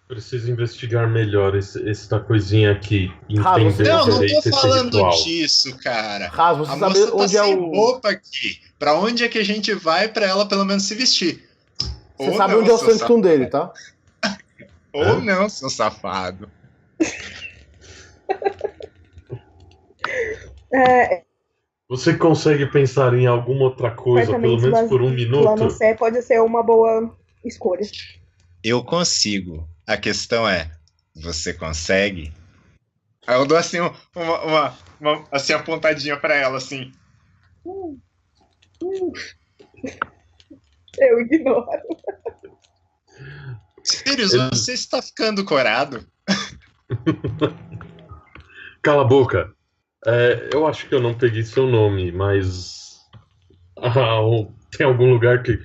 Preciso investigar melhor esta coisinha aqui. Raz, você Entender Não, não direito tô esse falando ritual. disso, cara. Raz, você A sabe moça tá onde é sem o. roupa aqui. Pra onde é que a gente vai pra ela pelo menos se vestir? Você Ou sabe não, onde é o seu sanctum safado. dele, tá? Ou não, seu safado. É, Você consegue pensar em alguma outra coisa, pelo apartamentos menos por um vazios, minuto? plano C pode ser uma boa escolha. Eu consigo. A questão é, você consegue? Aí eu dou assim uma assim, apontadinha pra ela, assim. Eu ignoro. Sirius, Eu- você está ficando corado? Cala a boca. Eu acho que eu não peguei seu nome, mas tem algum lugar que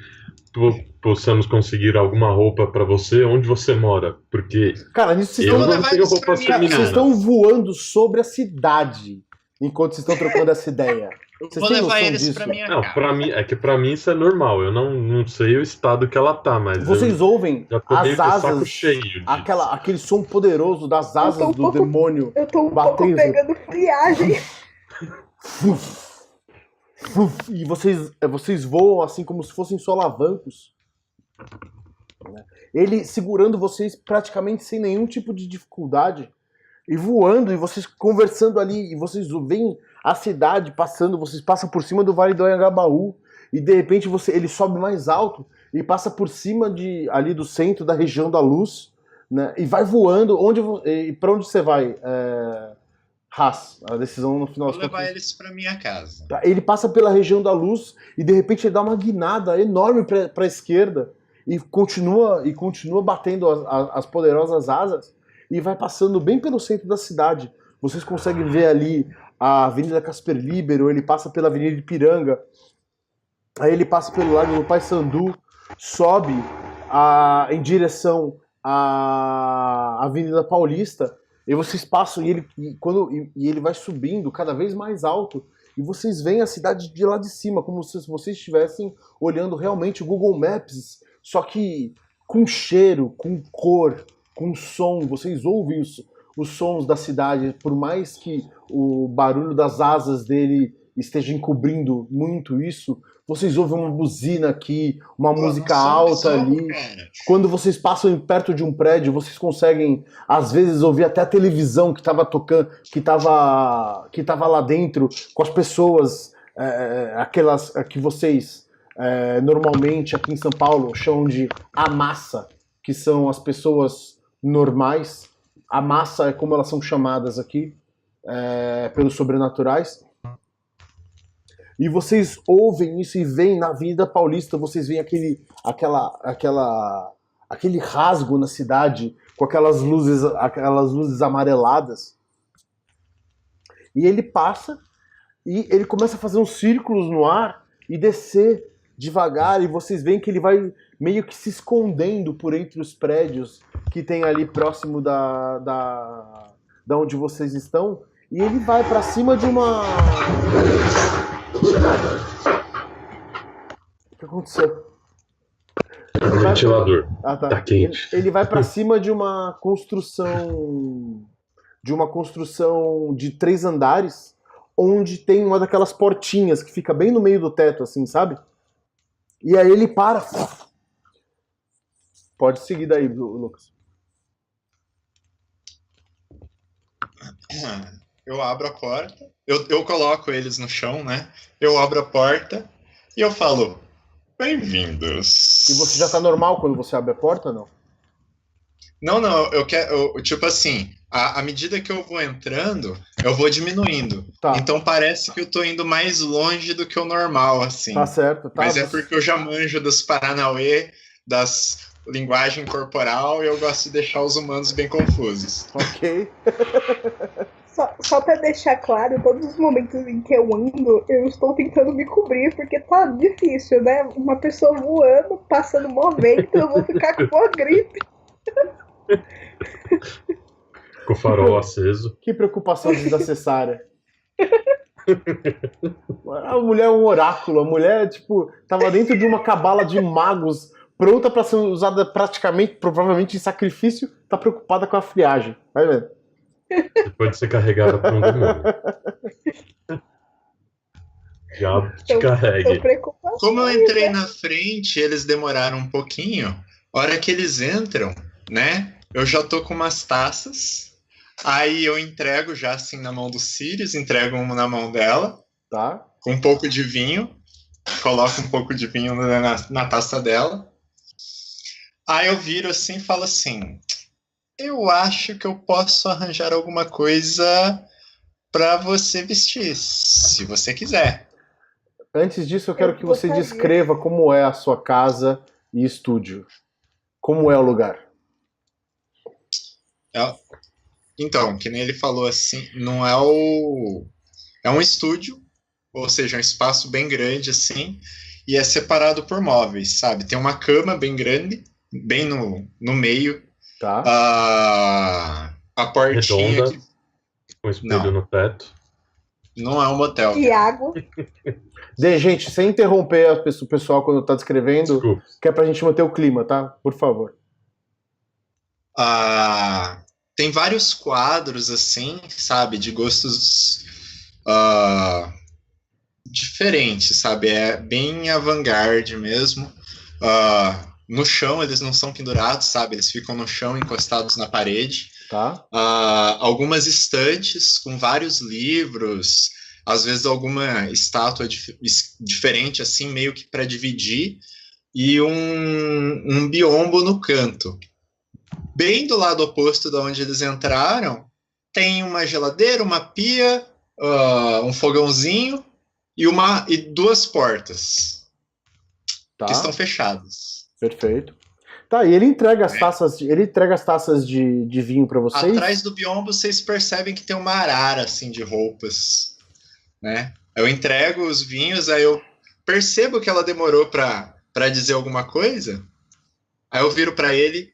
possamos conseguir alguma roupa pra você? Onde você mora? Porque Cara, nisso vocês eu estão. não levar tenho eles pra roupas minha casa. Vocês femininas. estão voando sobre a cidade enquanto vocês estão trocando essa ideia. Eu Vocês vou têm levar noção eles disso? pra minha Não, casa. pra mim isso é normal. Eu não sei o estado que ela tá, mas Vocês ouvem eu já tô meio as de saco asas, cheio disso. aquele som poderoso das asas tô um do pouco- demônio. Eu tô um Batendo. pouco pegando friagem. Fuf, fuf, e vocês voam assim como se fossem solavancos. Né? Ele segurando vocês praticamente sem nenhum tipo de dificuldade. E voando, e vocês conversando ali, e vocês veem a cidade passando, vocês passam por cima do Vale do Anhangabaú, e de repente ele sobe mais alto e passa por cima ali do centro da região da luz, né? E vai voando. Para onde você vai, Haas? A decisão no final Vou das levar contas. eles pra minha casa. Tá, ele passa pela região da luz e de repente ele dá uma guinada enorme para a esquerda e continua batendo as poderosas asas e vai passando bem pelo centro da cidade. Vocês conseguem ver ali a Avenida Casper Libero, ele passa pela Avenida Ipiranga, aí ele passa pelo Largo do Paissandu, sobe em direção à Avenida Paulista, e vocês passam e ele vai subindo cada vez mais alto, e vocês veem a cidade de lá de cima, como se vocês estivessem olhando realmente o Google Maps, só que com cheiro, com cor, com som. Vocês ouvem os sons da cidade, por mais que o barulho das asas dele esteja encobrindo muito isso, vocês ouvem uma buzina aqui, uma música alta ali. Cara. Quando vocês passam perto de um prédio, vocês conseguem, às vezes, ouvir até a televisão que estava tocando, que estava lá dentro, com as pessoas, aquelas que vocês normalmente aqui em São Paulo chamam de a massa, que são as pessoas normais. A massa é como elas são chamadas aqui, pelos sobrenaturais. E vocês ouvem isso e veem na Avenida Paulista, vocês veem aquele rasgo na cidade com aquelas luzes amareladas. E ele passa e ele começa a fazer uns círculos no ar e descer devagar, e vocês veem que ele vai meio que se escondendo por entre os prédios que tem ali próximo da onde vocês estão, e ele vai pra cima de uma... O que aconteceu? O ventilador. Ah, tá. Tá quente. Ele vai pra cima de uma construção de 3 andares, onde tem uma daquelas portinhas que fica bem no meio do teto, assim, sabe? E aí ele para. Pode seguir daí, Lucas. Eu abro a porta, eu coloco eles no chão, né? Eu abro a porta e eu falo, bem-vindos. E você já tá normal quando você abre a porta, não? Não, tipo assim, à medida que eu vou entrando, eu vou diminuindo. Tá. Então parece que eu tô indo mais longe do que o normal, assim. Tá certo, tá. Mas é porque eu já manjo dos Paranauê, das linguagem corporal, e eu gosto de deixar os humanos bem confusos. Ok. Só pra deixar claro, todos os momentos em que eu ando, eu estou tentando me cobrir, porque tá difícil, né? Uma pessoa voando, passando mó vento, eu vou ficar com uma gripe. Com o farol aceso. Que preocupação desnecessária. A mulher é um oráculo. A mulher, tipo, tava dentro de uma cabala de magos pronta pra ser usada praticamente, provavelmente em sacrifício, tá preocupada com a friagem. Vai vendo. Você pode ser carregada por um demônio. Já te Tô carregue. preocupada. Como eu entrei na frente, eles demoraram um pouquinho. A hora que eles entram, né? Eu já tô com umas taças. Aí eu entrego já assim na mão do Sirius, entrego uma na mão dela, Tá? com um pouco de vinho. Coloco um pouco de vinho na taça dela. Aí eu viro assim e falo assim: eu acho que eu posso arranjar alguma coisa pra você vestir, se você quiser. Antes disso, eu quero Eu que você gostaria. descreva como é a sua casa e estúdio. Como é o lugar. Então, que nem ele falou assim, não é o. É um estúdio, ou seja, um espaço bem grande assim, e é separado por móveis, sabe? Tem uma cama bem grande, bem no meio. Tá? A portinha Redonda, que. com espelho Não, no teto. não é um motel. Tiago, Gente, sem interromper o pessoal quando tá descrevendo, Desculpa. que é pra gente manter o clima, tá? Por favor. Tem vários quadros assim, sabe, de gostos diferentes, sabe? É bem avant-garde mesmo. No chão eles não são pendurados, sabe? Eles ficam no chão encostados na parede. Tá? Algumas estantes com vários livros, às vezes alguma estátua diferente assim, meio que para dividir, e um biombo no canto. Bem do lado oposto de onde eles entraram, tem uma geladeira, uma pia, um fogãozinho e duas portas Tá? que estão fechadas. Perfeito. Tá, e ele entrega as taças, de vinho pra vocês? Atrás do biombo vocês percebem que tem uma arara assim de roupas, né? Eu entrego os vinhos, aí eu percebo que ela demorou pra dizer alguma coisa. Aí eu viro pra ele,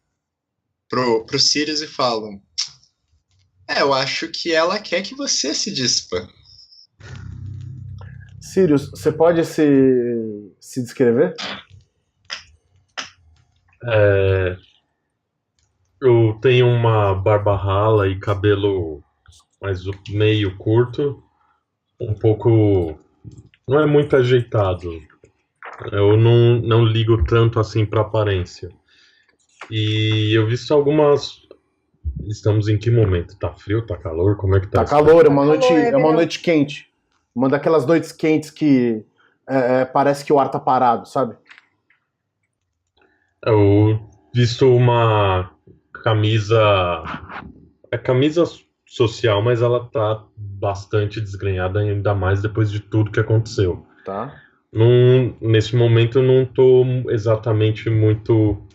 pro Sirius, e falo: eu acho que ela quer que você se dispa. Sirius, você pode se descrever? Eu tenho uma barba rala e cabelo mais meio curto, um pouco. Não é muito ajeitado. Eu não ligo tanto assim pra aparência. E eu visto algumas. Estamos em que momento? Tá frio? Tá calor? Como é que tá? Tá calor, é uma Tá noite, calor, é é uma verão. noite quente. Uma daquelas noites quentes que parece que o ar tá parado, sabe? Eu visto uma camisa. É camisa social, mas ela tá bastante desgrenhada, ainda mais depois de tudo que aconteceu. Tá? Nesse momento eu não tô exatamente muito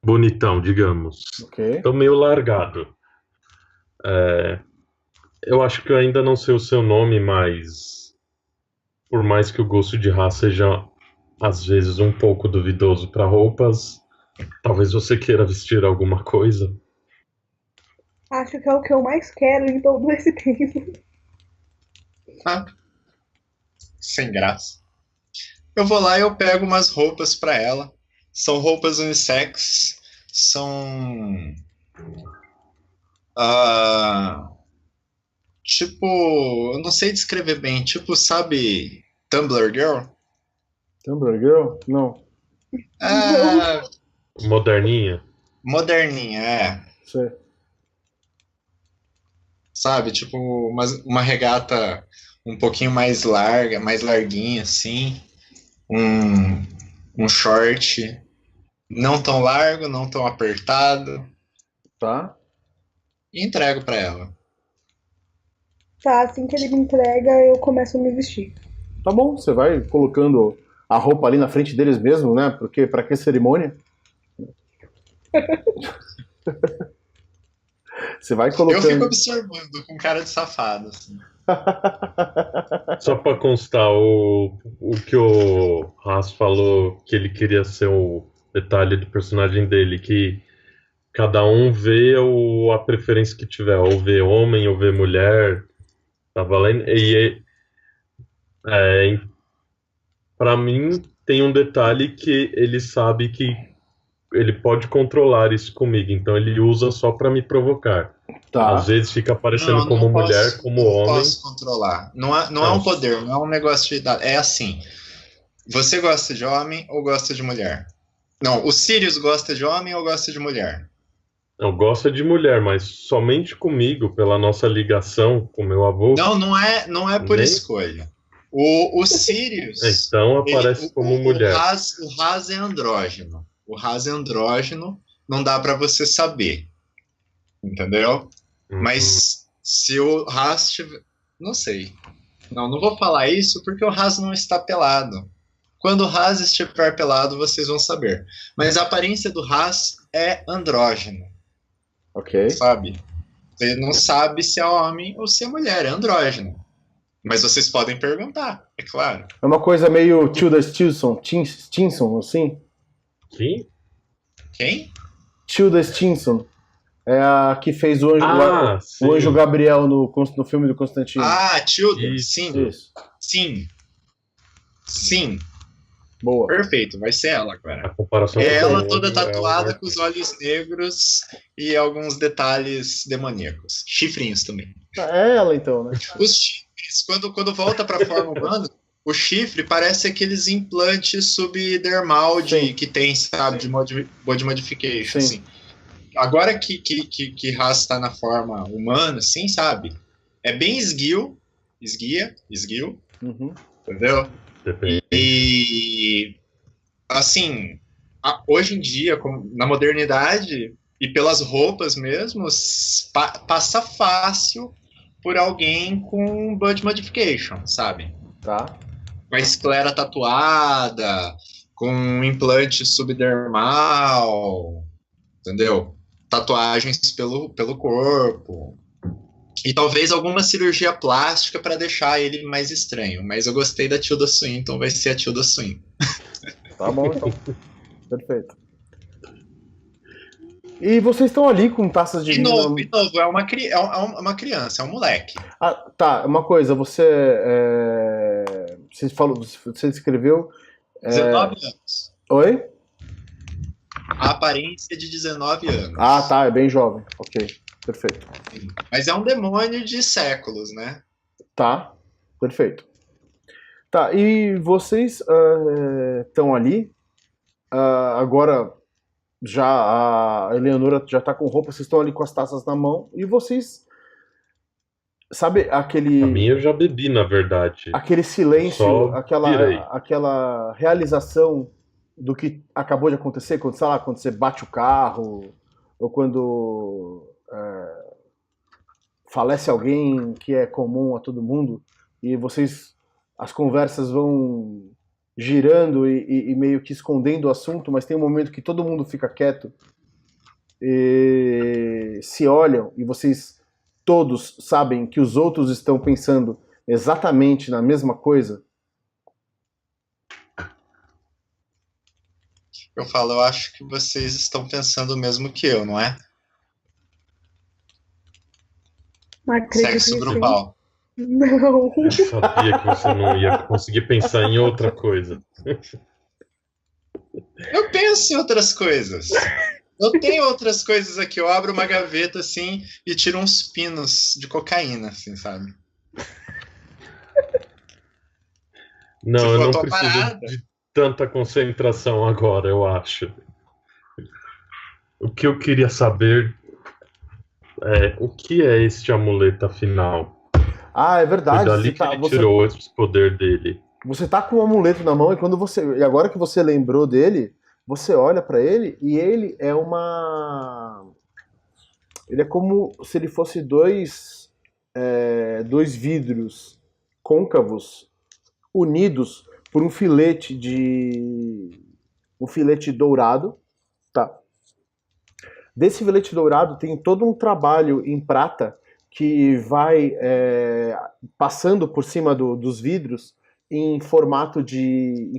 bonitão, digamos. Ok. Tô meio largado. Eu acho que eu ainda não sei o seu nome, mas por mais que o gosto de raça seja às vezes um pouco duvidoso para roupas, talvez você queira vestir alguma coisa. acho que é o que eu mais quero em todo esse tempo. Sem graça. Eu vou lá e eu pego umas roupas pra ela. São roupas unissex. São. Tipo. Eu não sei descrever bem. Tipo, sabe. Tumblr Girl? Tumblr Girl? Não. Moderninha. Moderninha, é. Sei. Sabe? Tipo, uma regata um pouquinho mais larga, mais larguinha, assim. Um short não tão largo, não tão apertado. Tá? E entrego pra ela. Tá, assim que ele me entrega, eu começo a me vestir. Tá bom, você vai colocando a roupa ali na frente deles mesmo, né? Porque pra que cerimônia? Você vai Eu fico colocando. observando com cara de safado, assim. Só para constar, o que o Haas falou que ele queria ser o detalhe do personagem dele, que cada um vê a preferência que tiver, ou vê homem, ou vê mulher, tá valendo? E para mim, tem um detalhe que ele sabe que ele pode controlar isso comigo, então ele usa só pra me provocar. Tá. Às vezes fica aparecendo Não, como não mulher, posso, como não homem. posso controlar. Não é um poder, não é um negócio de idade. É assim. Você gosta de homem ou gosta de mulher? Não, o Sirius gosta de homem ou gosta de mulher? Não, gosta de mulher, mas somente comigo, pela nossa ligação com meu avô. Não é por Nem- escolha. O Sirius. Então aparece como mulher. O Haas é andrógeno. O Haas é andrógeno, não dá pra você saber. Entendeu? Uhum. Mas se o Haas tiver. Não sei. Não vou falar isso porque o Haas não está pelado. Quando o Haas estiver pelado, vocês vão saber. Mas a aparência do Haas é andrógeno, Ok. sabe? Você não sabe se é homem ou se é mulher, é andrógeno. Mas vocês podem perguntar, é claro. É uma coisa meio Tilda Stinson, assim? Quem? Quem? Tilda Stinson. É a que fez o Anjo, sim. o Anjo Gabriel no filme do Constantino. Ah, Tilda. Isso. Sim. Isso. Sim. Sim. Boa. Perfeito, vai ser ela, cara. A comparação É com ela o toda outro é tatuada o- com os olhos negros e alguns detalhes demoníacos. Chifrinhos também. É ela então, né? Os chifres, quando volta para a forma humana, o chifre parece aqueles implantes subdermal Sim. que tem, sabe, de body modification. Sim. Assim. Agora que Haas está na forma humana, assim, sabe? É bem esguio, Uhum. entendeu? Depende. E, assim, hoje em dia, na modernidade e pelas roupas mesmo, passa fácil por alguém com body modification, sabe? Tá. Com a esclera tatuada, com um implante subdermal, entendeu? Tatuagens pelo corpo. E talvez alguma cirurgia plástica para deixar ele mais estranho. Mas eu gostei da Tilda Swinton, então vai ser a Tilda Swinton. Tá bom, então. Perfeito. E vocês estão ali com taças de De vinho. novo, é uma criança, é um moleque. Ah, tá, uma coisa, você falou, você descreveu. 19 anos. Oi? A aparência de 19 anos. Ah, tá, é bem jovem. Ok, perfeito. Mas é um demônio de séculos, né? Tá, perfeito. Tá, e vocês estão ali. Agora, já a Eleonora já tá com roupa, vocês estão ali com as taças na mão. E vocês. Sabe aquele. A minha eu já bebi, na verdade. Aquele silêncio, Só pirei. aquela realização do que acabou de acontecer, quando, sei lá, quando você bate o carro, ou quando falece alguém que é comum a todo mundo, e as conversas vão girando e meio que escondendo o assunto, mas tem um momento que todo mundo fica quieto, e se olham, e vocês todos sabem que os outros estão pensando exatamente na mesma coisa. Eu falo, eu acho que vocês estão pensando o mesmo que eu, não é? Não acredito Sexo nisso, grupal. Não. Eu sabia que você não ia conseguir pensar em outra coisa. Eu penso em outras coisas. Eu tenho outras coisas aqui. Eu abro uma gaveta assim e tiro uns pinos de cocaína, assim, sabe? Não, Tipo, eu eu não tô preciso parada. de tanta concentração agora, eu acho. O que eu queria saber é o que é este amuleto afinal? Ah, é Foi verdade. dali que ele tirou esse poder dele. Você tá com um amuleto na mão e agora que você lembrou dele, você olha pra ele e ele é ele é como se ele fosse dois vidros côncavos unidos por um filete dourado, tá? Desse filete dourado tem todo um trabalho em prata que vai passando por cima dos vidros em formatos de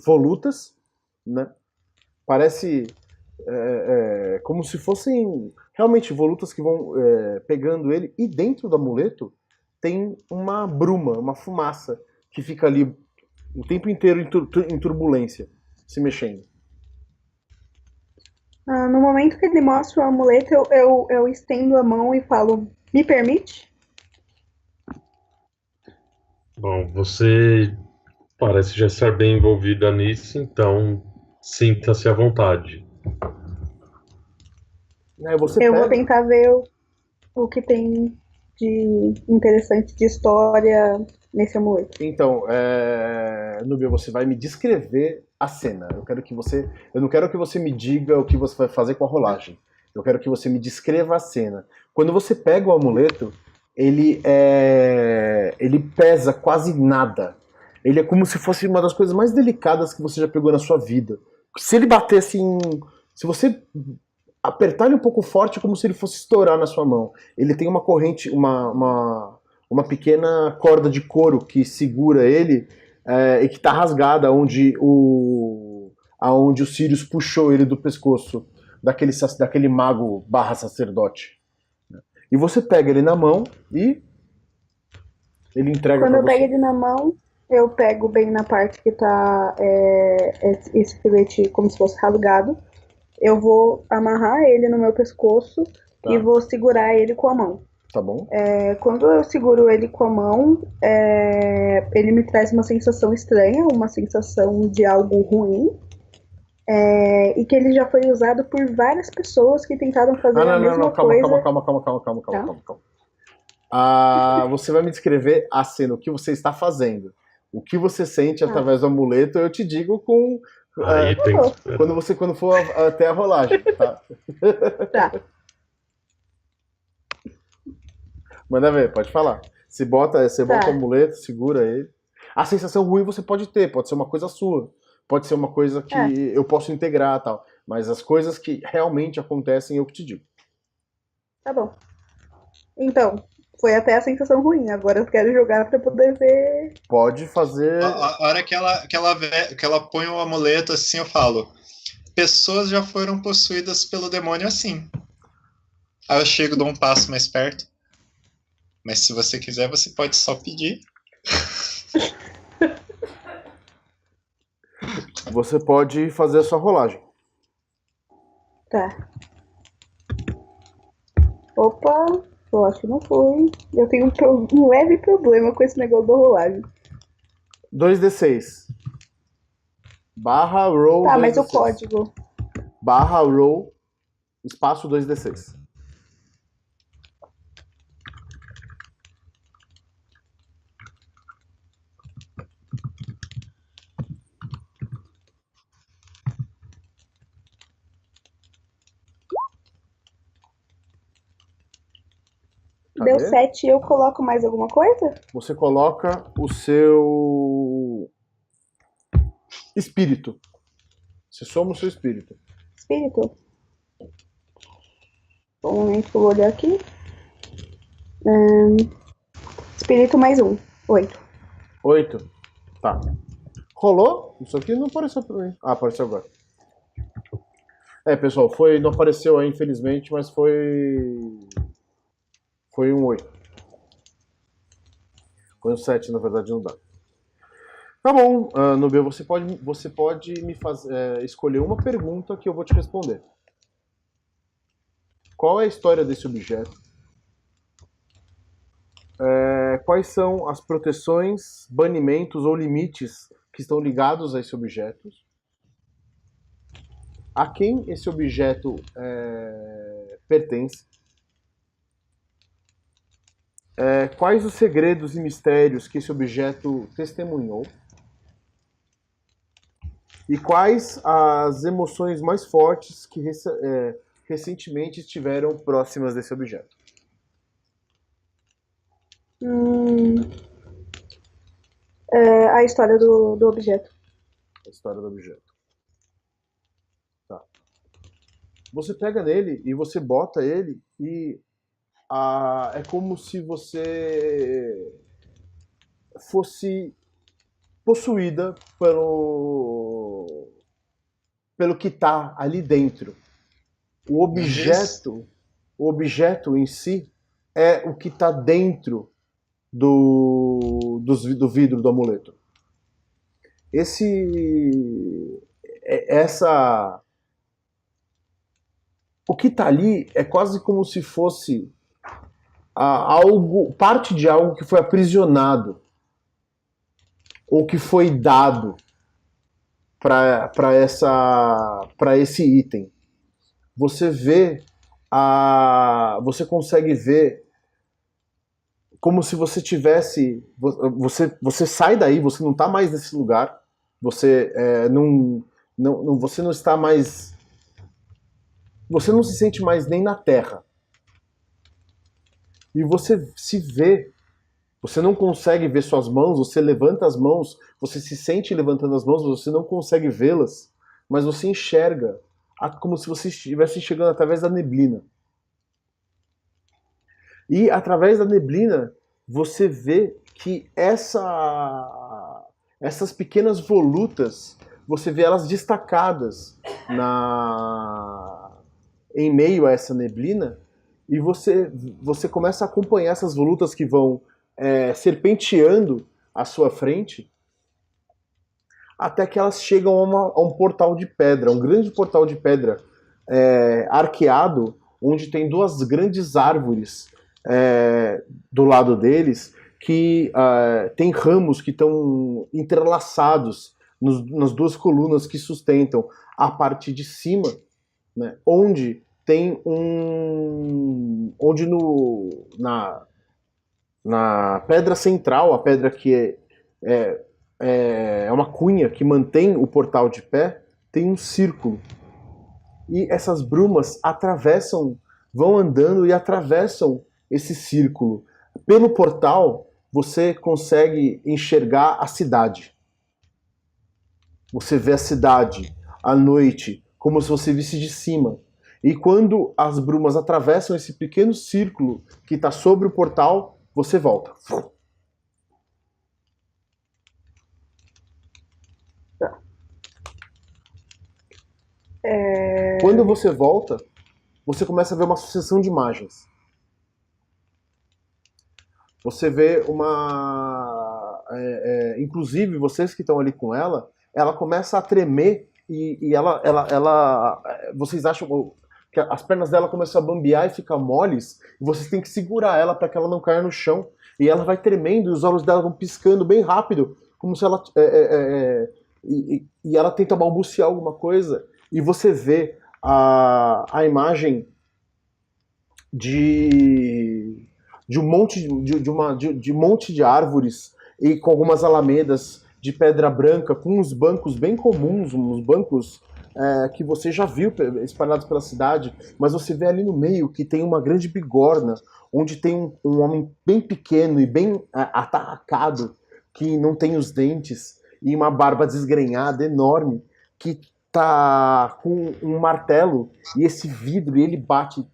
volutas, né? Parece como se fossem realmente volutas que vão pegando ele, e dentro do amuleto tem uma bruma, uma fumaça que fica ali O tempo inteiro em turbulência, se mexendo. No momento que ele mostra o amuleto, eu estendo a mão e falo, me permite? Bom, você parece já estar bem envolvida nisso, então sinta-se à vontade. Você Eu vou pega... tentar ver o que tem de interessante de história nesse amuleto. Então, Nubia, você vai me descrever a cena. Eu não quero que você me diga o que você vai fazer com a rolagem. Eu quero que você me descreva a cena. Quando você pega o amuleto, ele pesa quase nada. Ele é como se fosse uma das coisas mais delicadas que você já pegou na sua vida. Se ele bater assim, se você apertar ele um pouco forte, é como se ele fosse estourar na sua mão. Ele tem uma corrente, uma pequena corda de couro que segura ele e que está rasgada, aonde o Sirius puxou ele do pescoço daquele mago barra sacerdote. E você pega ele na mão e ele entrega Quando pra eu você. pego ele na mão, eu pego bem na parte que tá esse filete como se fosse rasgado. Eu vou amarrar ele no meu pescoço e vou segurar ele com a mão. Tá bom? Quando eu seguro ele com a mão, ele me traz uma sensação estranha, uma sensação de algo ruim. E que ele já foi usado por várias pessoas que tentaram fazer a mesma coisa. Calma. Você vai me descrever a cena, o que você está fazendo. O que você sente através do amuleto, eu te digo com... Aí tem que esperar. quando for até a rolagem, tá? Tá. Manda ver, pode falar. Você bota o amuleto, segura ele. A sensação ruim você pode ter, pode ser uma coisa sua. Pode ser uma coisa que eu posso integrar e tal. Mas as coisas que realmente acontecem, eu que te digo. Tá bom. Então, foi até a sensação ruim. Agora eu quero jogar pra poder ver. Pode fazer... A hora que ela põe o amuleto assim, eu falo: pessoas já foram possuídas pelo demônio assim. Aí eu chego, dou um passo mais perto. Mas se você quiser, você pode só pedir. Você pode fazer a sua rolagem. Tá. Opa, eu acho que não foi. Eu tenho um leve problema com esse negócio da rolagem. 2d6. Barra roll. Tá, 2d6. mas o código. Barra roll, espaço 2d6. Deu 7 e eu coloco mais alguma coisa? Você coloca o seu espírito. Você soma o seu espírito. Espírito? Um momento que eu vou olhar aqui. Espírito mais 1. 8. 8. Tá. Rolou? Isso aqui não apareceu pra mim. Ah, apareceu agora. Pessoal, não apareceu aí, infelizmente, mas foi um 8. Foi um 7, na verdade, não dá. Tá bom, Nubia, você pode me escolher uma pergunta que eu vou te responder. Qual é a história desse objeto? Quais são as proteções, banimentos ou limites que estão ligados a esse objeto? A quem esse objeto pertence? Quais os segredos e mistérios que esse objeto testemunhou? E quais as emoções mais fortes que recentemente estiveram próximas desse objeto? A história do objeto. A história do objeto. Tá. Você pega nele e você bota ele e é como se você fosse possuída pelo que está ali dentro. O objeto em si é o que está dentro do vidro do amuleto. essa o que está ali é quase como se fosse parte de algo que foi aprisionado ou que foi dado para esse item. Você consegue ver como se você tivesse, você sai daí, você não está mais nesse lugar, você você não está mais, você não se sente mais nem na Terra. E você se vê, você não consegue ver suas mãos, você levanta as mãos, você se sente levantando as mãos, você não consegue vê-las, mas você enxerga como se você estivesse enxergando através da neblina. E através da neblina, você vê que essas pequenas volutas, você vê elas destacadas em meio a essa neblina, e você começa a acompanhar essas volutas que vão serpenteando à sua frente, até que elas chegam a um portal de pedra, um grande portal de pedra arqueado, onde tem duas grandes árvores do lado deles, que tem ramos que estão entrelaçados nas duas colunas que sustentam a parte de cima, né, onde tem onde na pedra central, a pedra que é uma cunha que mantém o portal de pé, tem um círculo. E essas brumas vão andando e atravessam esse círculo. Pelo portal, você consegue enxergar a cidade. Você vê a cidade à noite, como se você visse de cima. E quando as brumas atravessam esse pequeno círculo que está sobre o portal, você volta. Quando você volta, você começa a ver uma sucessão de imagens. Você vê inclusive, vocês que estão ali com ela começa a tremer e vocês acham que as pernas dela começam a bambear e ficar moles, e vocês têm que segurar ela para que ela não caia no chão. E ela vai tremendo e os olhos dela vão piscando bem rápido, como se ela... e ela tenta balbuciar alguma coisa, e você vê a imagem de um monte de árvores e com algumas alamedas de pedra branca, com uns bancos bem comuns, uns bancos que você já viu espalhados pela cidade, mas você vê ali no meio que tem uma grande bigorna, onde tem um homem bem pequeno e bem atarracado, que não tem os dentes, e uma barba desgrenhada enorme, que tá com um martelo, e esse vidro, ele bate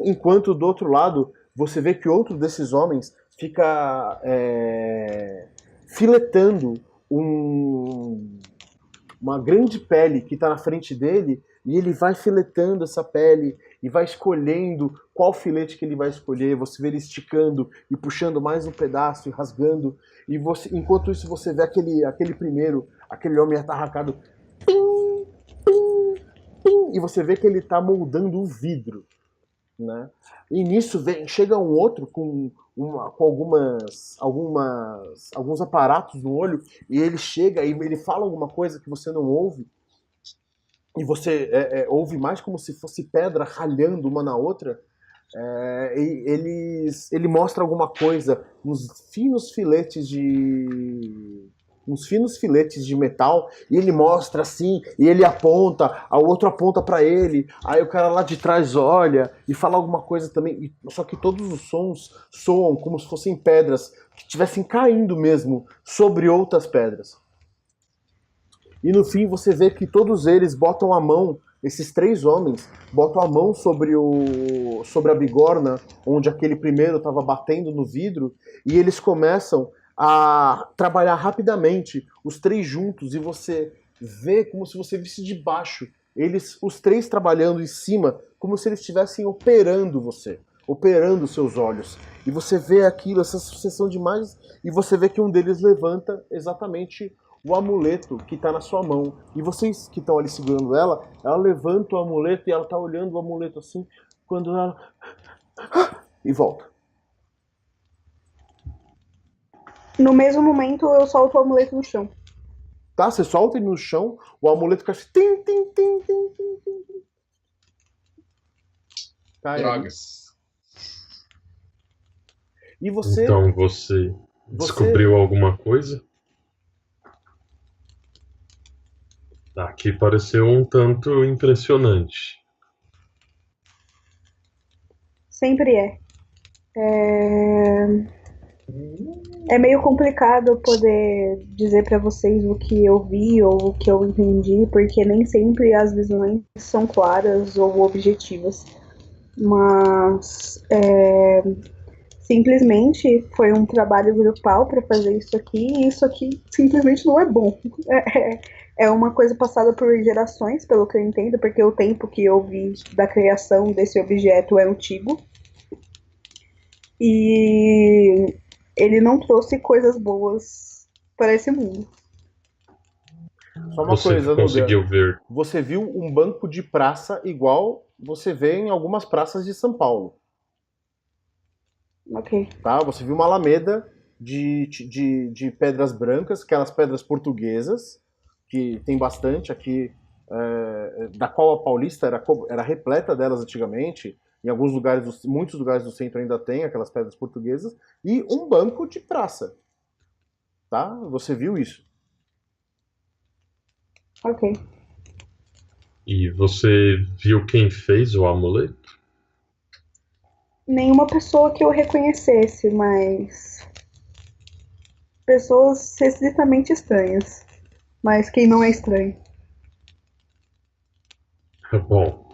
enquanto do outro lado você vê que outro desses homens fica filetando uma grande pele que está na frente dele, e ele vai filetando essa pele e vai escolhendo qual filete que ele vai escolher. Você vê ele esticando e puxando mais um pedaço e rasgando, e enquanto isso você vê aquele homem atarracado, e você vê que ele está moldando o vidro, né? E nisso chega um outro com alguns aparatos no olho, e ele chega e ele fala alguma coisa que você não ouve, e você ouve mais como se fosse pedra ralhando uma na outra. Ele mostra alguma coisa, uns finos filetes de metal, e ele mostra assim, e ele aponta, o outro aponta pra ele, aí o cara lá de trás olha e fala alguma coisa também, só que todos os sons soam como se fossem pedras que estivessem caindo mesmo sobre outras pedras. E no fim você vê que todos eles botam a mão, esses três homens botam a mão sobre a bigorna, onde aquele primeiro estava batendo no vidro, e eles começam a trabalhar rapidamente, os três juntos, e você vê como se você visse de baixo, os três trabalhando em cima, como se eles estivessem operando você. operando os seus olhos. E você vê aquilo, essa sucessão de imagens, e você vê que um deles levanta exatamente o amuleto que está na sua mão. E vocês que estão ali segurando ela, ela levanta o amuleto e ela está olhando o amuleto assim, quando ela... e volta. No mesmo momento, eu solto o amuleto no chão. Tá? Você solta ele no chão, o amuleto cai assim... Tim, tim, tim, tim, tim, tim. Cai ali. Drogas. E você... Então você descobriu alguma coisa? Aqui pareceu um tanto impressionante. Sempre é. É meio complicado poder dizer pra vocês o que eu vi ou o que eu entendi, porque nem sempre as visões são claras ou objetivas. Mas simplesmente foi um trabalho grupal para fazer isso aqui, e isso aqui simplesmente não é bom. É uma coisa passada por gerações, pelo que eu entendo, porque o tempo que eu vi da criação desse objeto é antigo. E ele não trouxe coisas boas para esse mundo. Só uma Você coisa, conseguiu ver? Você viu um banco de praça igual você vê em algumas praças de São Paulo. Ok. Tá? Você viu uma alameda de pedras brancas, aquelas pedras portuguesas, que tem bastante aqui, da qual a Paulista era repleta delas antigamente. Em alguns lugares, muitos lugares do centro ainda tem aquelas pedras portuguesas, e um banco de praça. Tá? Você viu isso? Ok. E você viu quem fez o amuleto? Nenhuma pessoa que eu reconhecesse, mas pessoas esquisitamente estranhas. Mas quem não é estranho? Bom,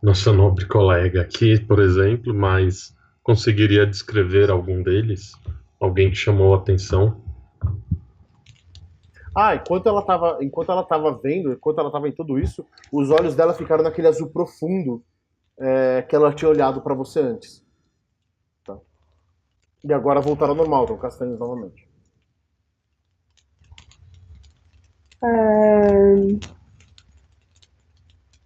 nossa nobre colega aqui, por exemplo, mas conseguiria descrever algum deles? Alguém que chamou a atenção? Enquanto ela estava vendo, enquanto ela estava em tudo isso, os olhos dela ficaram naquele azul profundo que ela tinha olhado para você antes. Tá? E agora voltaram ao normal, estão castanhos novamente.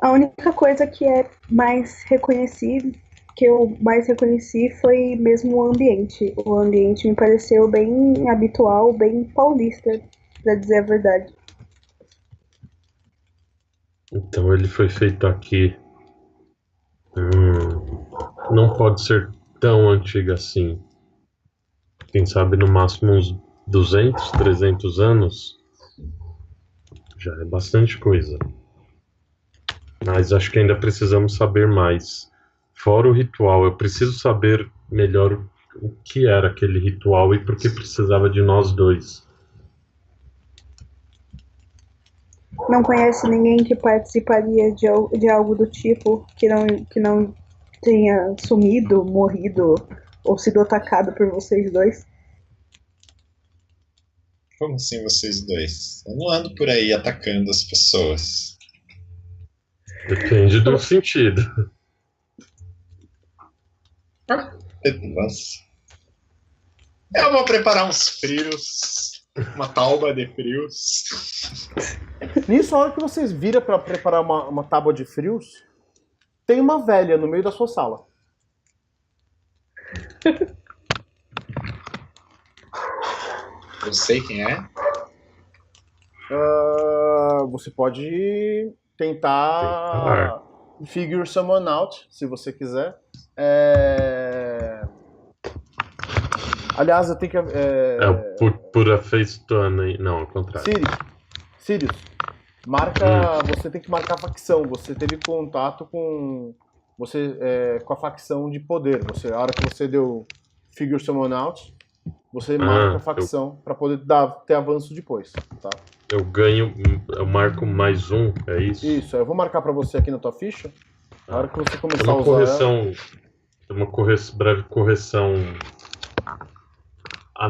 A única coisa que é mais reconhecível, que eu mais reconheci, foi mesmo o ambiente. O ambiente me pareceu bem habitual, bem paulista, pra dizer a verdade. Então ele foi feito aqui. Não pode ser tão antigo assim. Quem sabe no máximo uns 200, 300 anos? Já é bastante coisa. Mas acho que ainda precisamos saber mais. Fora o ritual, eu preciso saber melhor o que era aquele ritual e por que precisava de nós dois. Não conhece ninguém que participaria de algo do tipo, que não tenha sumido, morrido ou sido atacado por vocês dois? Como assim vocês dois? Eu não ando por aí atacando as pessoas. Depende do sentido. Nossa. Eu vou preparar uns frios. Uma tauba de frios. Nisso, a hora que vocês viram para preparar uma tábua de frios, tem uma velha no meio da sua sala. Eu sei quem é. Você pode tentar figure someone out, se você quiser. Aliás, eu tenho que... Pura face turn, não, ao contrário. Sirius, você tem que marcar a facção. Você teve contato com a facção de poder. A hora que você deu figure someone out, você marca a facção para poder ter avanço depois, tá? Eu marco mais um, é isso? Isso, eu vou marcar para você aqui na tua ficha. Na hora que você começar a usar uma breve correção.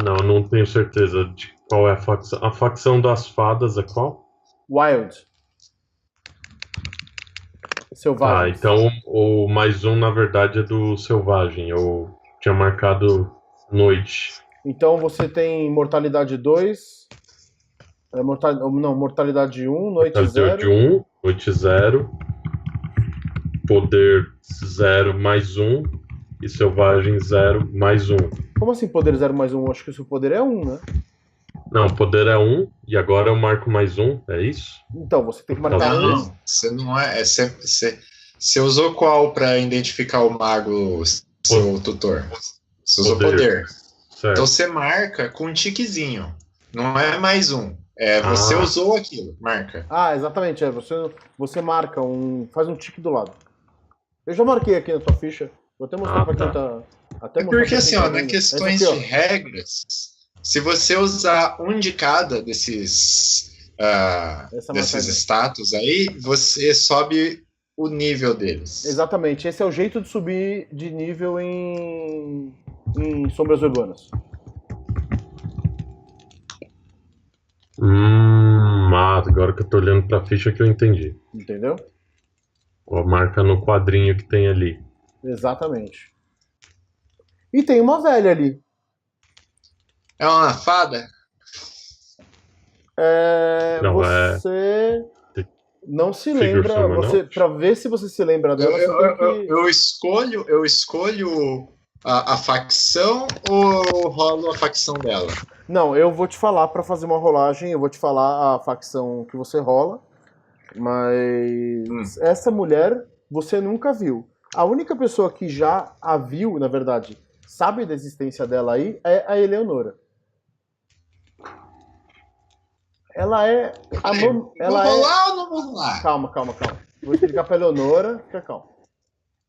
Não, eu não tenho certeza de qual é a facção. A facção das fadas é qual? Wild. selvagens. então o mais um, na verdade, é do selvagem. Eu tinha marcado noite. Então você tem mortalidade 2, mortalidade 1, noite Mortalidade 0. 1, noite 0. Poder 0 mais 1. E selvagem 0 mais 1. Como assim poder 0 mais 1? Acho que o seu poder é 1, né? Não, poder é 1. E agora eu marco mais 1. É isso? Então, você tem que marcar Não, 1. não. Você não é. Você usou qual para identificar o mago, seu tutor? Você usou poder. Certo. Então você marca com um tiquezinho. Não é mais um. Você usou aquilo. Marca. Exatamente. Você marca faz um tique do lado. Eu já marquei aqui na tua ficha. Vou até mostrar pra quem tá. Porque assim, na questões de regras, se você usar um de cada desses status aí, você sobe o nível deles. Exatamente. Esse é o jeito de subir de nível em Sombras Urbanas. Agora que eu tô olhando pra ficha que eu entendi. Entendeu? Marca no quadrinho que tem ali. Exatamente. E tem uma velha ali. É uma fada? Você não se lembra. Pra ver se você se lembra dela. Eu escolho a facção ou rolo a facção dela? Não, eu vou te falar pra fazer uma rolagem. Eu vou te falar a facção que você rola. Mas essa mulher você nunca viu. A única pessoa que já a viu, na verdade, sabe da existência dela aí, é a Eleonora. Ela é a vou rolar ou não vou rolar? Calma. Vou explicar pra Eleonora. Fica calma.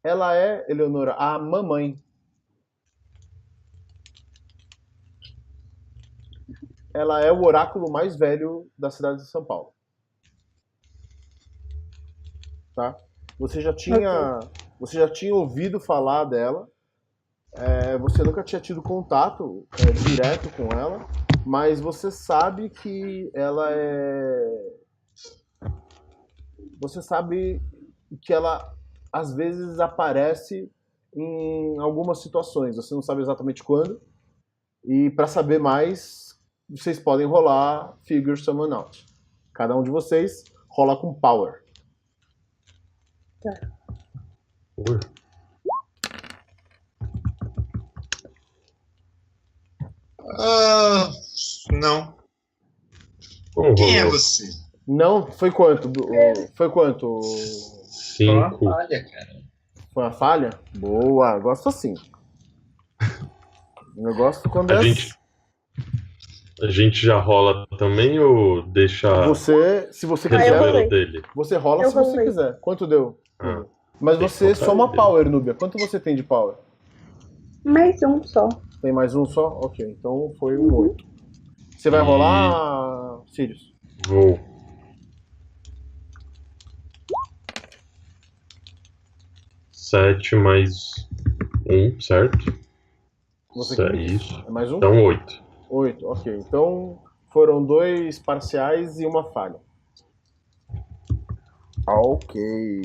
Ela é, Eleonora, a mamãe. Ela é o oráculo mais velho da cidade de São Paulo. Tá? Você já tinha ouvido falar dela. Você nunca tinha tido contato direto com ela. Mas você sabe que ela Você sabe que ela às vezes aparece em algumas situações. Você não sabe exatamente quando. E para saber mais, vocês podem rolar Figure Summon Out. Cada um de vocês rola com Power. Tá. Não. Quem é você? Não? Foi quanto? Foi quanto? 5. Foi uma falha, cara. Foi uma falha? Boa, gosto assim. Eu gosto quando A gente já rola também ou deixa se você quiser, resolver o dele? você rola se você quiser. Quanto deu? Mas você soma Power, Núbia. Quanto você tem de Power? Mais um só. Tem mais um só? Ok, então foi um 8. Você vai rolar, Sirius? Vou. Sete mais 1, certo? Isso. É mais um? Então 8. 8, ok. Então foram 2 parciais e uma falha. Ok.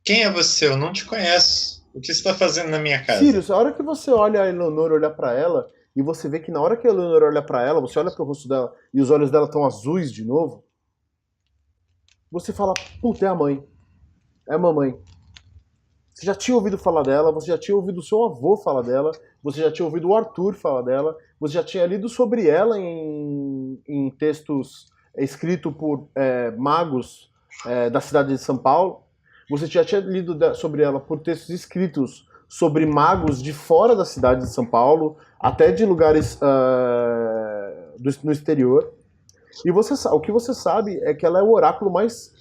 Quem é você? Eu não te conheço. O que você está fazendo na minha casa? Sirius, a hora que você olha a Eleonora olhar pra ela, e você vê que na hora que a Eleonora olha pra ela, você olha pro rosto dela e os olhos dela estão azuis de novo, você fala, puta, é a mãe. É a mamãe. Você já tinha ouvido falar dela, você já tinha ouvido o seu avô falar dela, você já tinha ouvido o Arthur falar dela, você já tinha lido sobre ela em textos escritos por magos da cidade de São Paulo. Você já tinha lido sobre ela por textos escritos sobre magos de fora da cidade de São Paulo, até de lugares no exterior. E o que você sabe é que ela é o oráculo mais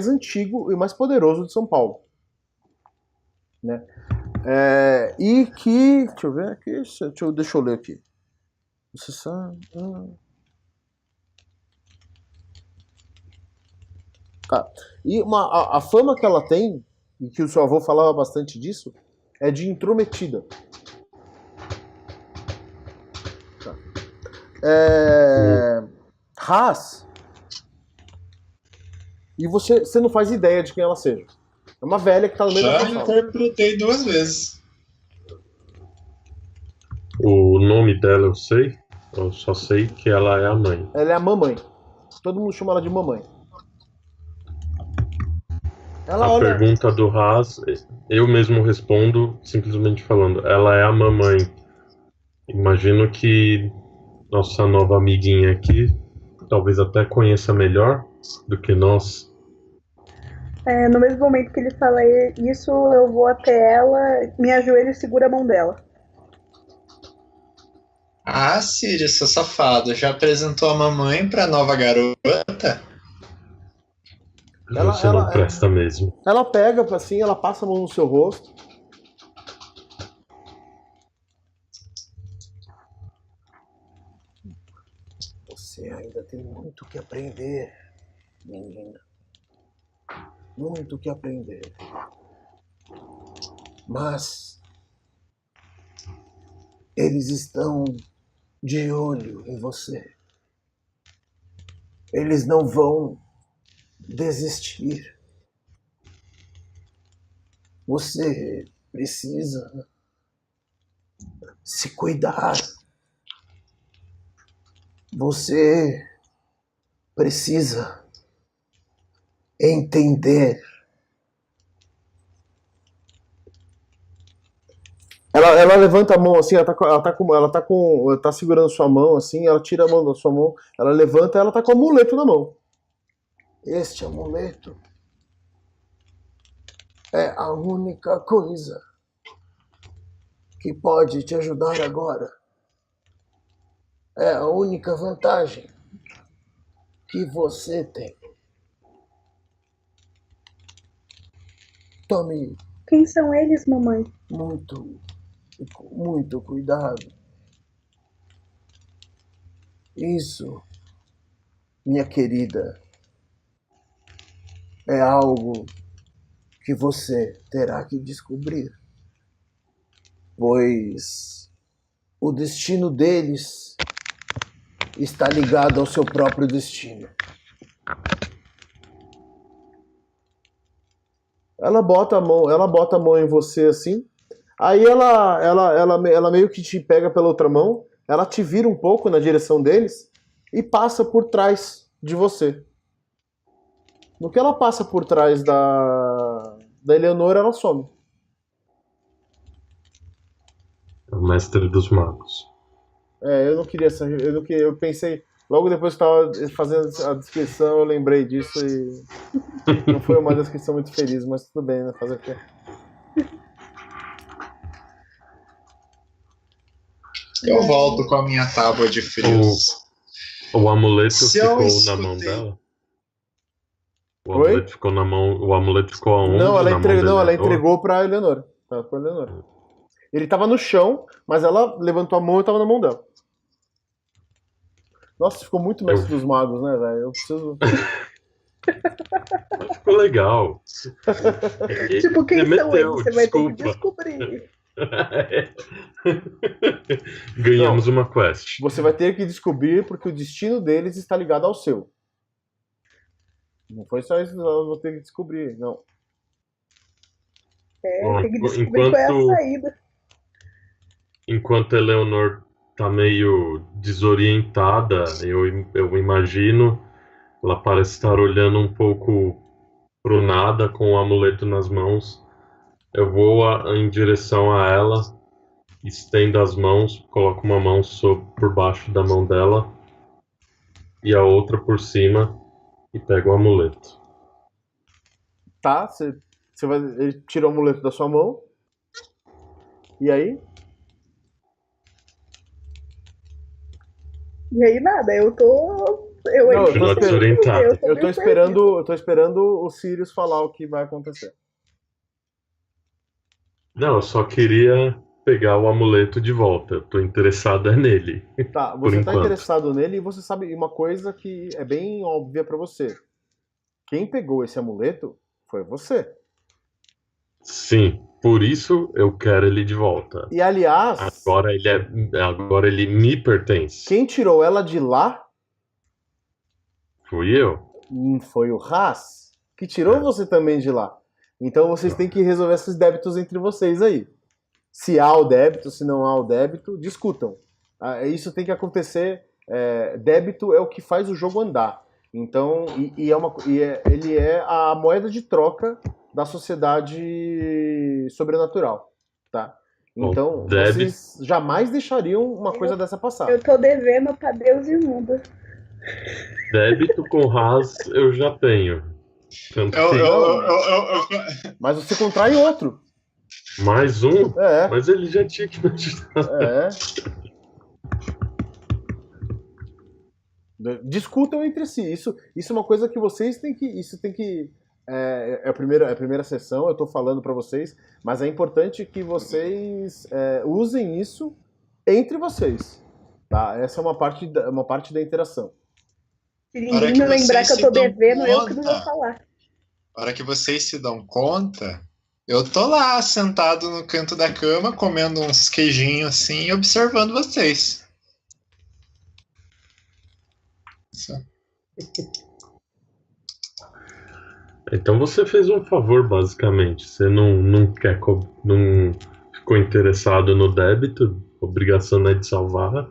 antigo e mais poderoso de São Paulo. Né? E que... Deixa eu ver aqui. Deixa eu ler aqui. Você sabe... Tá. E a fama que ela tem, e que o seu avô falava bastante disso, é de intrometida. Tá. Haas E você não faz ideia de quem ela seja. É uma velha que tá no meio da Já sua sala. interpretei 2 vezes. O nome dela eu sei, eu só sei que ela é a mãe. Ela é a mamãe. Todo mundo chama ela de mamãe. Ela A olha. pergunta do Haas, eu mesmo respondo simplesmente falando, ela é a mamãe. Imagino que nossa nova amiguinha aqui talvez até conheça melhor do que nós. No mesmo momento que ele fala isso, eu vou até ela, me ajoelho e seguro a mão dela. Ah, Círio, seu safado, já apresentou a mamãe pra nova garota? Você não presta mesmo. Ela pega assim, ela passa a mão no seu rosto. Você ainda tem muito que aprender, menina. Muito que aprender. Mas eles estão de olho em você. Eles não vão desistir. Você precisa se cuidar. Você precisa entender. Ela levanta a mão assim, ela tá segurando sua mão assim, ela tira a mão da sua mão, ela levanta, ela tá com o amuleto na mão. Este amuleto é a única coisa que pode te ajudar agora. É a única vantagem que você tem. Tome Quem são eles, mamãe? muito cuidado. Isso, minha querida, é algo que você terá que descobrir, pois o destino deles está ligado ao seu próprio destino. Ela bota a mão em você assim. Aí ela meio que te pega pela outra mão, ela te vira um pouco na direção deles e passa por trás de você. No que ela passa por trás da Eleonora, ela some. É o mestre dos magos. Eu não queria essa. Eu pensei. Logo depois que eu estava fazendo a descrição, eu lembrei disso e. Não foi uma descrição muito feliz, mas tudo bem, né? Fazer o quê? Eu volto com a minha tábua de frios. O amuleto Se eu ficou escutei- na mão dela? O Oi? amuleto ficou na mão. O amuleto ficou aonde? Não, ela Na mão da entregou, ela Eleanor? entregou pra Eleonora. Tava com a Eleonora. Ele tava no chão, mas ela levantou a mão e tava na mão dela. Nossa, ficou muito mestre dos magos, né, velho? Eu preciso. Mas ficou legal. Tipo, quem são eles? Remeteu, Você vai ter que desculpa. descobrir. Ganhamos uma quest. Você vai ter que descobrir porque o destino deles está ligado ao seu. Não foi só isso, eu vou ter que descobrir, não. Bom, Tem que descobrir qual é a saída. Enquanto a Eleanor tá meio desorientada, eu imagino, ela parece estar olhando um pouco pro nada com o amuleto nas mãos. Eu vou em direção a ela, estendo as mãos, coloco uma mão por baixo da mão dela e a outra por cima e pego o amuleto. Tá, ele tira o amuleto da sua mão. E aí? E aí nada, eu tô esperando o Sirius falar o que vai acontecer. Não, eu só queria pegar o amuleto de volta. Eu tô interessado nele. Tá, por você tá enquanto. interessado nele e você sabe uma coisa que é bem óbvia pra você. Quem pegou esse amuleto foi você. Sim, por isso eu quero ele de volta. E aliás, Agora ele me pertence. quem tirou ela de lá Fui eu. foi o Haas. que tirou você também de lá. Então vocês têm que resolver esses débitos entre vocês aí. Se há o débito, se não há o débito, discutam. Isso tem que acontecer. Débito é o que faz o jogo andar. Então, ele é a moeda de troca da sociedade sobrenatural, tá? Então, vocês jamais deixariam uma coisa dessa passar. Eu tô devendo pra Deus e mundo. Débito com Haas eu já tenho. Tanto Mas você contrai outro. Mais um? Mas ele já tinha que me ajudar. Discutam entre si. Isso é uma coisa que vocês têm que. Isso tem que. É a primeira sessão, eu estou falando para vocês, mas é importante que vocês usem isso entre vocês. Tá? Essa é uma parte da interação. Se ninguém me lembrar que eu tô devendo, eu que não vou falar. Na hora que vocês se dão conta, eu tô lá sentado no canto da cama, comendo uns queijinhos assim, observando vocês. Então você fez um favor, basicamente. Você não ficou interessado no débito, obrigação é de salvar.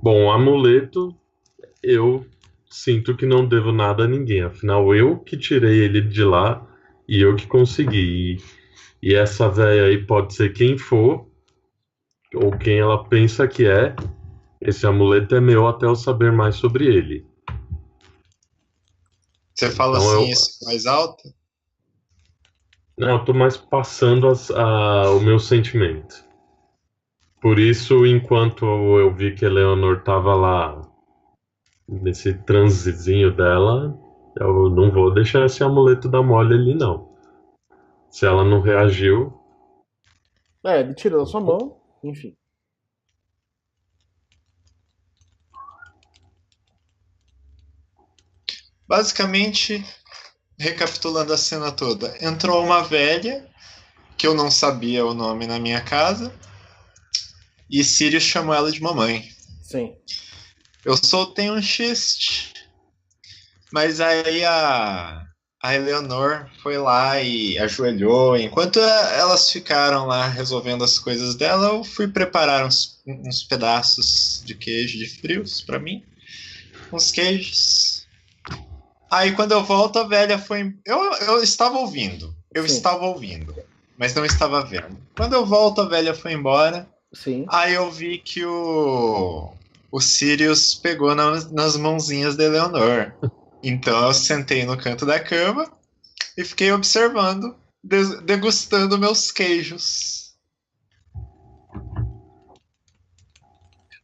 Bom, o amuleto, eu sinto que não devo nada a ninguém. Afinal, eu que tirei ele de lá e eu que consegui. E essa véia aí pode ser quem for, ou quem ela pensa que é. Esse amuleto é meu até eu saber mais sobre ele. Você fala então assim, isso mais alto? Não, eu tô mais passando o meu sentimento. Por isso, enquanto eu vi que a Eleanor tava lá, nesse transezinho dela, eu não vou deixar esse amuleto dar mole ali, não. Se ela não reagiu... ele tira da sua mão, enfim. Basicamente, recapitulando a cena toda, entrou uma velha, que eu não sabia o nome na minha casa, e Sirius chamou ela de mamãe. Sim. Eu soltei um xiste, mas aí a Eleanor foi lá e ajoelhou. Enquanto elas ficaram lá resolvendo as coisas dela, eu fui preparar uns pedaços de queijo de frios pra mim. Uns queijos. Aí quando eu volto, a velha foi... Eu estava ouvindo. Estava ouvindo. Mas não estava vendo. Quando eu volto, a velha foi embora. Sim. Aí eu vi que o Sirius pegou nas mãozinhas da Eleanor. Então eu sentei no canto da cama e fiquei observando, degustando meus queijos.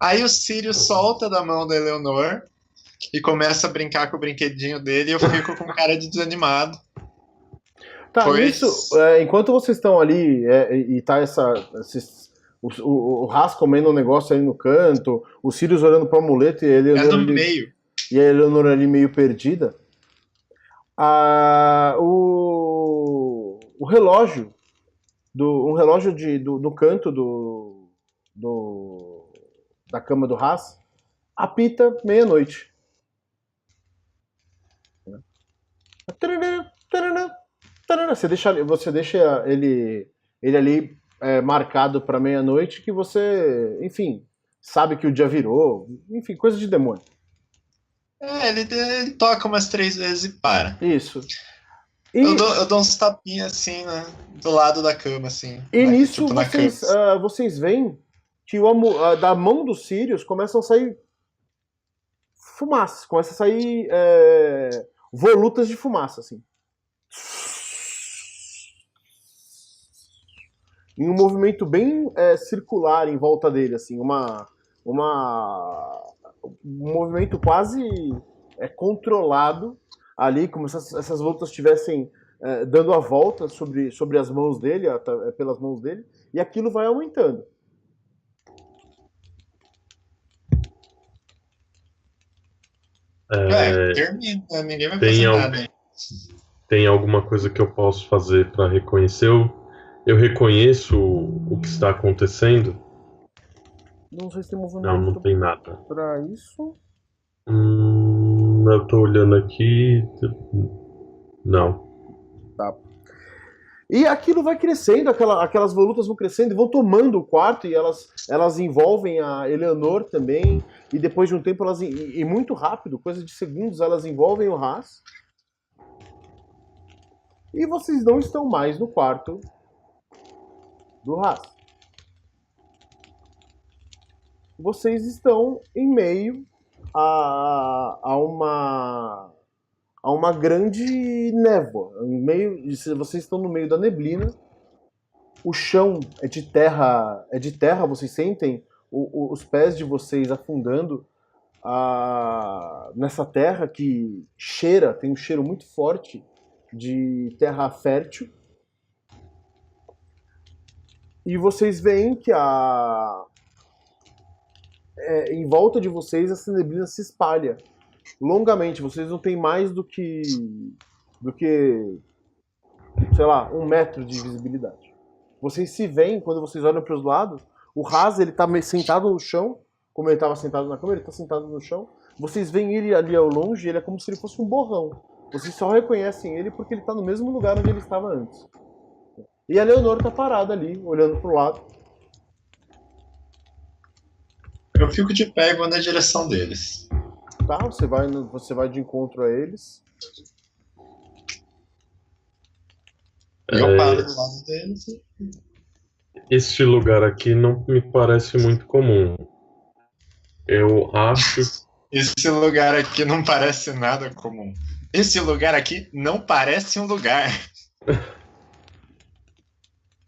Aí o Sirius solta da mão da Eleanor e começa a brincar com o brinquedinho dele e eu fico com cara de desanimado. Tá, isso, enquanto vocês estão ali e tá o Haas comendo um negócio ali no canto, o Sirius olhando pro amuleto e a Eleanor meio. E a Eleanor ali meio perdida, o relógio um relógio do canto da cama do Haas apita meia-noite. Você deixa ele ali marcado para meia-noite, que você, enfim, sabe que o dia virou, enfim, coisa de demônio. Ele toca umas 3 vezes e para. Isso. Eu dou uns tapinhas assim, né, do lado da cama, assim. E nisso vocês veem que da mão do Sirius começam a sair fumaça, começa a sair volutas de fumaça, assim. Em um movimento bem circular em volta dele, assim, um movimento quase controlado ali, como se essas volutas estivessem dando a volta sobre as mãos dele, pelas mãos dele, e aquilo vai aumentando. Termina, ninguém vai fazer nada. Tem alguma coisa que eu posso fazer para reconhecer? Eu reconheço o que está acontecendo? Não sei se tem movimento. Não tem nada. Pra isso. Eu tô olhando aqui. Não. Tá. E aquilo vai crescendo, aquelas volutas vão crescendo e vão tomando o quarto, e elas envolvem a Eleanor também, e depois de um tempo, e muito rápido, coisa de segundos, elas envolvem o Haas. E vocês não estão mais no quarto do Haas. Vocês estão em meio a uma grande névoa. Vocês estão no meio da neblina. O chão é de terra, vocês sentem os pés de vocês afundando nessa terra que tem um cheiro muito forte de terra fértil. E vocês veem que em volta de vocês essa neblina se espalha longamente. Vocês não têm mais do que sei lá, 1 metro de visibilidade. Vocês se veem, quando vocês olham para os lados, o Haas, ele tá sentado no chão, como ele estava sentado na cama, ele está sentado no chão. Vocês veem ele ali ao longe, ele é como se ele fosse um borrão. Vocês só reconhecem ele porque ele está no mesmo lugar onde ele estava antes. E a Leonor tá parada ali, olhando pro lado. Eu fico de pé e vou na direção deles. Tá, você vai de encontro a eles. Eu paro do lado deles. Este lugar aqui não me parece muito comum. Eu acho. Esse lugar aqui não parece nada comum. Esse lugar aqui não parece um lugar.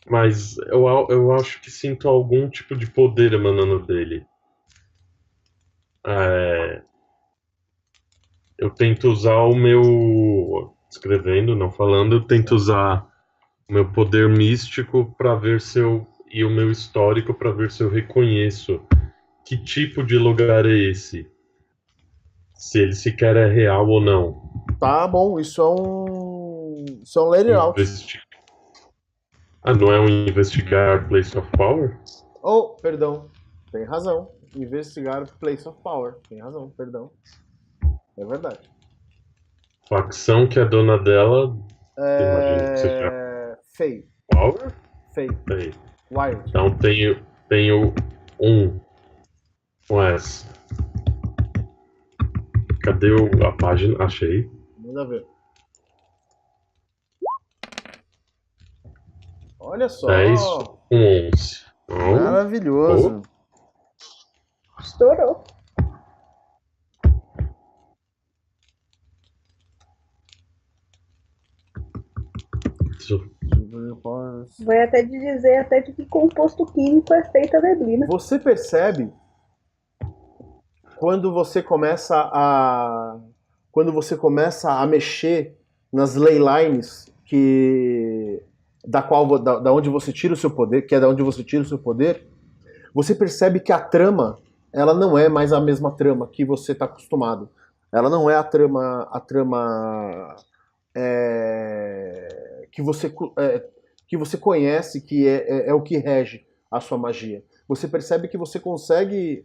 Mas eu acho que sinto algum tipo de poder emanando dele. Eu tento usar o meu. Escrevendo, não falando, eu tento usar o meu poder místico para ver se eu. E o meu histórico para ver se eu reconheço que tipo de lugar é esse. Se ele sequer é real ou não. Tá bom, isso é um layout. Não é um investigar Place of Power? Oh, perdão. Tem razão. Investigar Place of Power. Tem razão, perdão. É verdade. Facção que a dona dela. Imagino que seja. Fey. Power? Fey. Wild. Então tenho um com essa. Cadê a página? Achei. Manda ver. Olha só. 10 com 11. Maravilhoso. Estourou. Vai até de dizer até de que composto químico é feita a neblina. Você percebe quando você começa a mexer nas ley lines da onde você tira o seu poder, que é da onde você tira o seu poder, você percebe que a trama, ela não é mais a mesma trama que você está acostumado. Ela não é a trama que você conhece, que é o que rege a sua magia. Você percebe que você consegue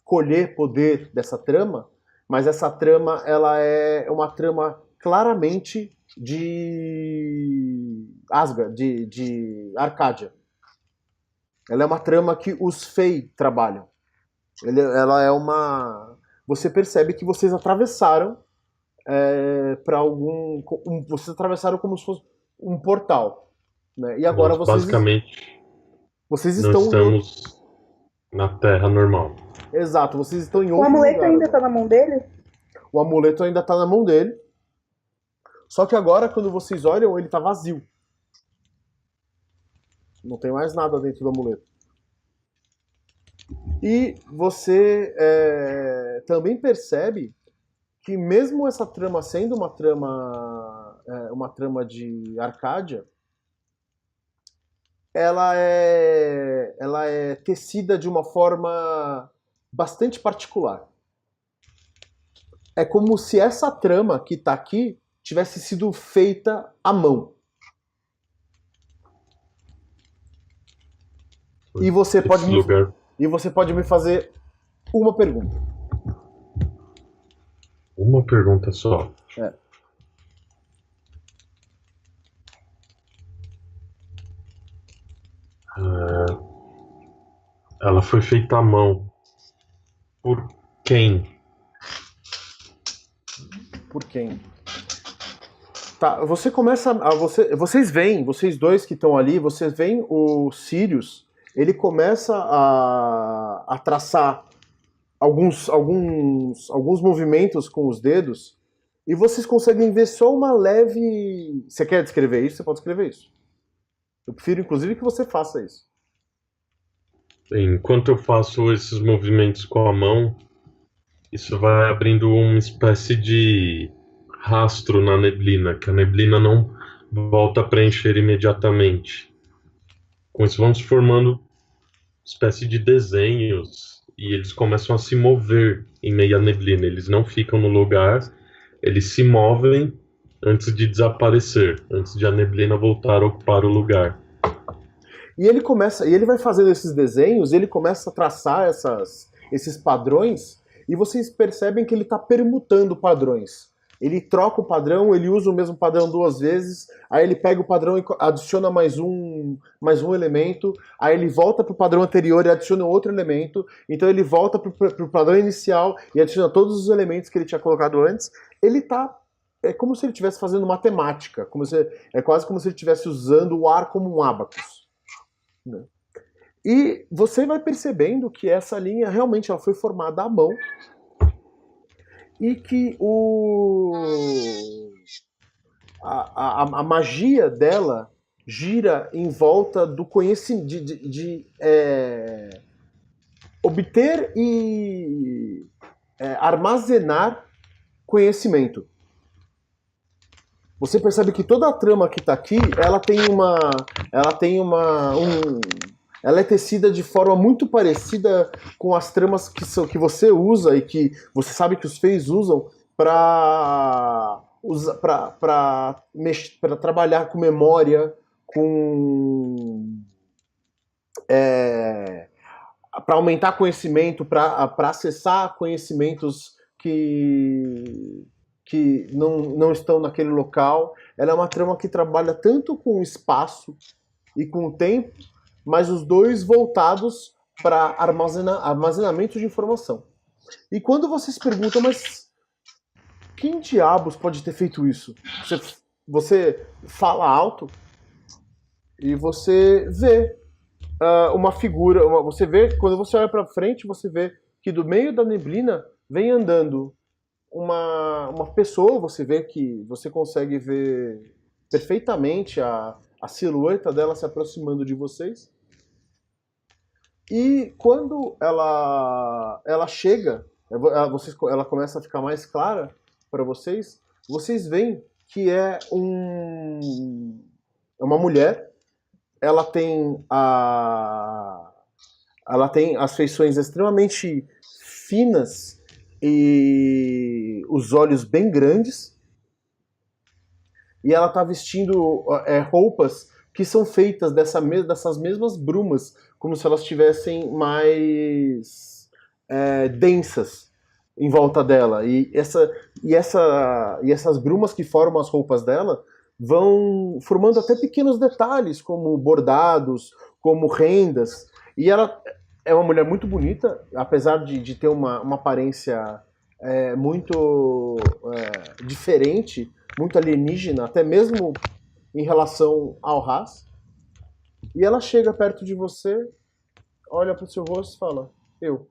colher poder dessa trama, mas essa trama ela é uma trama claramente de Asgard, de Arcádia. Ela é uma trama que os Fey trabalham. Ela é uma... Você percebe que vocês atravessaram vocês atravessaram como se fosse um portal, né? E agora basicamente vocês não estamos na Terra normal. Exato, vocês estão em O outro amuleto lugar, ainda né? tá na mão dele? O amuleto ainda tá na mão dele. Só que agora, quando vocês olham, ele tá vazio. Não tem mais nada dentro do amuleto. E você também percebe que mesmo essa trama sendo uma trama de Arcádia, ela é tecida de uma forma bastante particular. É como se essa trama que está aqui tivesse sido feita à mão. E você pode me fazer uma pergunta. Uma pergunta só. É. Ela foi feita à mão. Por quem? Por quem? Tá, você começa vocês veem, vocês dois que estão ali, vocês veem o Sirius, ele começa a traçar alguns movimentos com os dedos e vocês conseguem ver só uma leve. Você quer descrever isso? Você pode escrever isso. Eu prefiro, inclusive, que você faça isso. Enquanto eu faço esses movimentos com a mão, isso vai abrindo uma espécie de rastro na neblina, que a neblina não volta a preencher imediatamente. Com isso vão se formando espécie de desenhos e eles começam a se mover em meio à neblina. Eles não ficam no lugar, eles se movem antes de desaparecer, antes de a neblina voltar a ocupar o lugar. E ele vai fazendo esses desenhos, ele começa a traçar esses padrões, e vocês percebem que ele está permutando padrões. Ele troca o padrão, ele usa o mesmo padrão 2 vezes, aí ele pega o padrão e adiciona mais um elemento, aí ele volta para o padrão anterior e adiciona outro elemento, então ele volta para o padrão inicial e adiciona todos os elementos que ele tinha colocado antes. Ele tá. É como se ele estivesse fazendo matemática, é quase como se ele estivesse usando o ar como um ábacus. Né? E você vai percebendo que essa linha realmente ela foi formada à mão e que a magia dela gira em volta do conhecimento, de obter e armazenar conhecimento. Você percebe que toda a trama que está aqui, ela é tecida de forma muito parecida com as tramas que você usa e que você sabe que os Feis usam para trabalhar com memória, para aumentar conhecimento, para acessar conhecimentos que não estão naquele local. Ela é uma trama que trabalha tanto com o espaço e com o tempo, mas os dois voltados para armazenamento de informação. E quando vocês perguntam, mas quem diabos pode ter feito isso? Você fala alto e você vê uma figura, quando você olha para frente, você vê que do meio da neblina vem andando uma pessoa. Você vê que você consegue ver perfeitamente a silhueta dela se aproximando de vocês. E quando ela chega, ela começa a ficar mais clara para vocês. Vocês veem que é uma mulher. Ela tem as feições extremamente finas e os olhos bem grandes, e ela está vestindo roupas que são feitas dessas mesmas brumas, como se elas estivessem mais densas em volta dela, e essas brumas que formam as roupas dela vão formando até pequenos detalhes, como bordados, como rendas, e ela é uma mulher muito bonita, apesar de ter uma aparência muito diferente, muito alienígena, até mesmo em relação ao Haas. E ela chega perto de você, olha para o seu rosto e fala: eu.